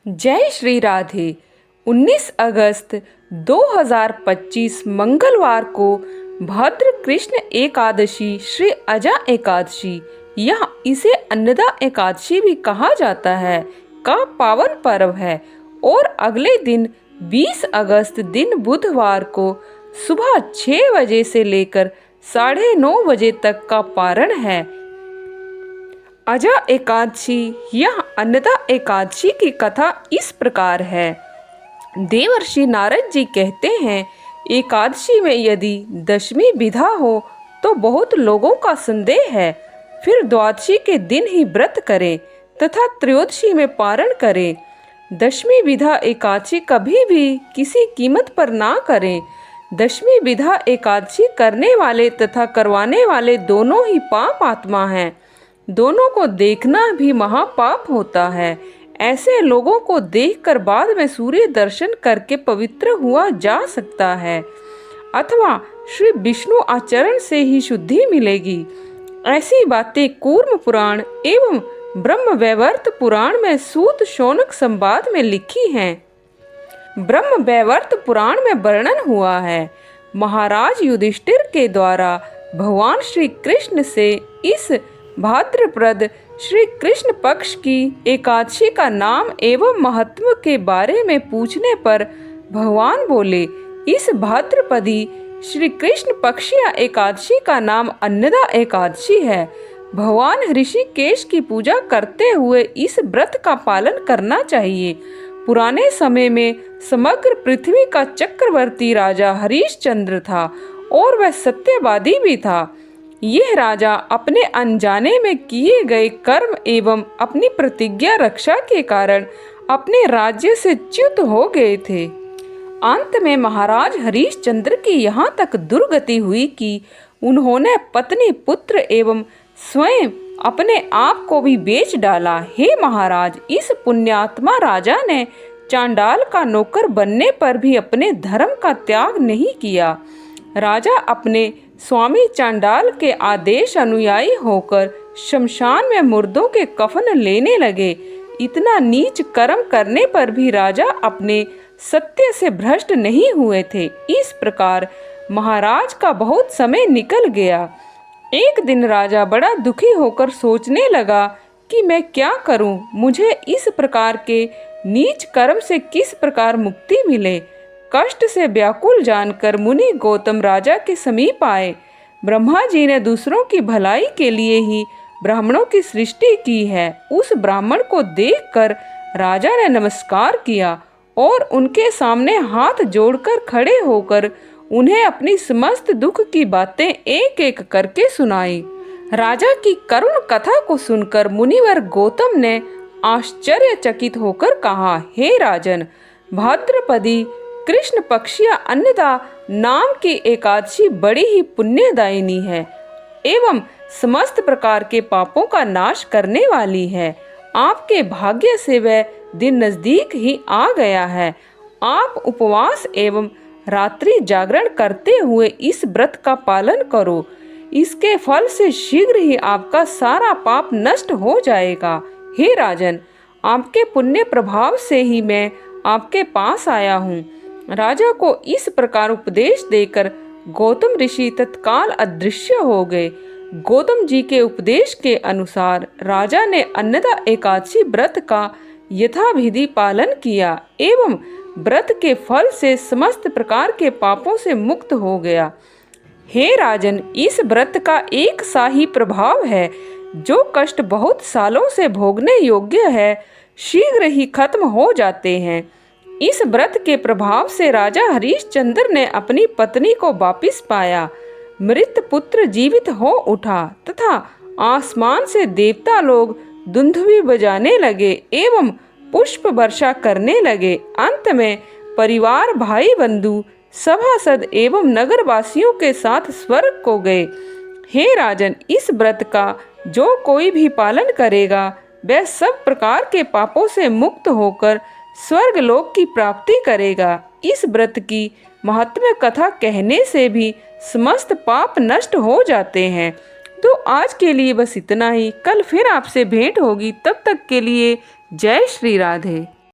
जय श्री राधे। 19 अगस्त 2025 मंगलवार को भाद्र कृष्ण एकादशी श्री अजा एकादशी या इसे अन्नदा एकादशी भी कहा जाता है का पावन पर्व है और अगले दिन 20 अगस्त दिन बुधवार को सुबह 6 बजे से लेकर 9:30 बजे तक का पारण है। अजा एकादशी या अन्नदा एकादशी की कथा इस प्रकार है। देवर्षि नारद जी कहते हैं, एकादशी में यदि दशमी विधा हो तो बहुत लोगों का संदेह है, फिर द्वादशी के दिन ही व्रत करें तथा त्रयोदशी में पारण करें। दशमी विधा एकादशी कभी भी किसी कीमत पर ना करें। दशमी विधा एकादशी करने वाले तथा करवाने वाले दोनों ही पाप आत्मा हैं। दोनों को देखना भी महापाप होता है। ऐसे लोगों को देखकर बाद में सूर्य दर्शन करके पवित्र हुआ जा सकता है अथवा श्री विष्णु आचरण से ही शुद्धि मिलेगी। ऐसी बातें कूर्म पुराण एवं ब्रह्म वैवर्त पुराण में सूत शौनक संवाद में लिखी हैं। ब्रह्म वैवर्त पुराण में वर्णन हुआ है, महाराज युधिष्ठिर के द्वारा भगवान श्री कृष्ण से इस भाद्रप्रद श्री कृष्ण पक्ष की एकादशी का नाम एवं महत्व के बारे में पूछने पर भगवान बोले, इस भाद्रपदी श्री कृष्ण पक्षीय एकादशी का नाम अन्नदा एकादशी है। भगवान ऋषिकेश की पूजा करते हुए इस व्रत का पालन करना चाहिए। पुराने समय में समग्र पृथ्वी का चक्रवर्ती राजा हरिश्चंद्र था और वह सत्यवादी भी था। यह राजा अपने अनजाने में किए गए कर्म एवं अपनी प्रतिज्ञा रक्षा के कारण अपने राज्य से च्युत हो गए थे। अंत में महाराज हरिश्चंद्र की यहाँ तक दुर्गति हुई कि उन्होंने पत्नी, पुत्र एवं स्वयं अपने आप को भी बेच डाला। हे महाराज, इस पुण्यात्मा राजा ने चांडाल का नौकर बनने पर भी अपने धर्म का त्याग नहीं किया। राजा अपने स्वामी चांडाल के आदेश अनुयायी होकर शमशान में मुर्दों के कफन लेने लगे। इतना नीच कर्म करने पर भी राजा अपने सत्य से भ्रष्ट नहीं हुए थे। इस प्रकार महाराज का बहुत समय निकल गया। एक दिन राजा बड़ा दुखी होकर सोचने लगा कि मैं क्या करूं, मुझे इस प्रकार के नीच कर्म से किस प्रकार मुक्ति मिले। कष्ट से व्याकुल जानकर मुनि गौतम राजा के समीप आए। ब्रह्मा जी ने दूसरों की भलाई के लिए ही ब्राह्मणों की सृष्टि की है। उस ब्राह्मण को देखकर राजा ने नमस्कार किया और उनके सामने हाथ जोड़कर खड़े होकर उन्हें अपनी समस्त दुख की बातें एक एक करके सुनाई। राजा की करुण कथा को सुनकर मुनिवर गौतम ने आश्चर्यचकित होकर कहा, हे राजन, भाद्रपदी कृष्ण पक्षीय अन्नदा नाम की एकादशी बड़ी ही पुण्यदायिनी है एवं समस्त प्रकार के पापों का नाश करने वाली है। आपके भाग्य से वह दिन नजदीक ही आ गया है। आप उपवास एवं रात्रि जागरण करते हुए इस व्रत का पालन करो। इसके फल से शीघ्र ही आपका सारा पाप नष्ट हो जाएगा। हे राजन, आपके पुण्य प्रभाव से ही मैं आपके पास आया हूँ। राजा को इस प्रकार उपदेश देकर गौतम ऋषि तत्काल अदृश्य हो गए। गौतम जी के उपदेश के अनुसार राजा ने अन्नदा एकादशी व्रत का यथाविधि पालन किया एवं व्रत के फल से समस्त प्रकार के पापों से मुक्त हो गया। हे राजन, इस व्रत का एक सा ही प्रभाव है। जो कष्ट बहुत सालों से भोगने योग्य है, शीघ्र ही खत्म हो जाते हैं। इस व्रत के प्रभाव से राजा हरिश्चंद्र ने अपनी पत्नी को वापिस पाया। मृत पुत्र जीवित हो उठा तथा आसमान से देवता लोग दुंदुभि बजाने लगे एवं पुष्प वर्षा करने लगे। अंत में परिवार, भाई बंधु, सभासद एवं नगरवासियों के साथ स्वर्ग को गए। हे राजन, इस व्रत का जो कोई भी पालन करेगा वह सब प्रकार के पापों से मुक्त होकर स्वर्ग लोक की प्राप्ति करेगा। इस व्रत की महात्म्य कथा कहने से भी समस्त पाप नष्ट हो जाते हैं। तो आज के लिए बस इतना ही। कल फिर आपसे भेंट होगी। तब तक के लिए जय श्री राधे।